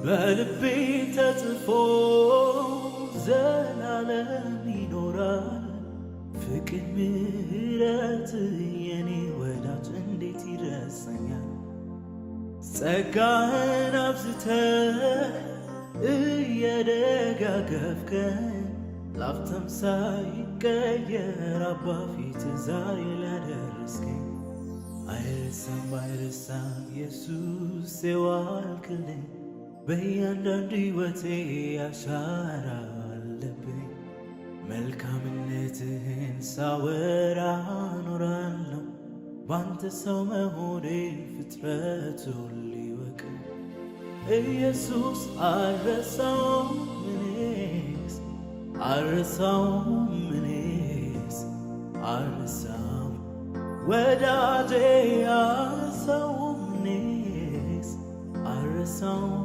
በልቤ ተጽፎ ዘላለም ይኖራል። ፍቅር ምሕረት የኔ ወዳጅ እንዴት ይረሳኛል። ጸጋህን አብዝተህ እየደጋገፍከን ላፍታም ሳይቀየር አባ ፊት ዛሬ ላደረስከኝ አይረሳም ኢየሱስ የዋልክልኝ በእያንዳንዱ ሕይወቴ አሻራ አለብኝ። መልካምነትህን ሳወራ ኖራለሁ ባንተ ሰው መሆኔን ፍጥረት ሁሉ ይወቅ። ኢየሱስ አልረሳውም እኔስ አልረሳውም ወዳጄ አልረሳውም እኔስ አልረሳውም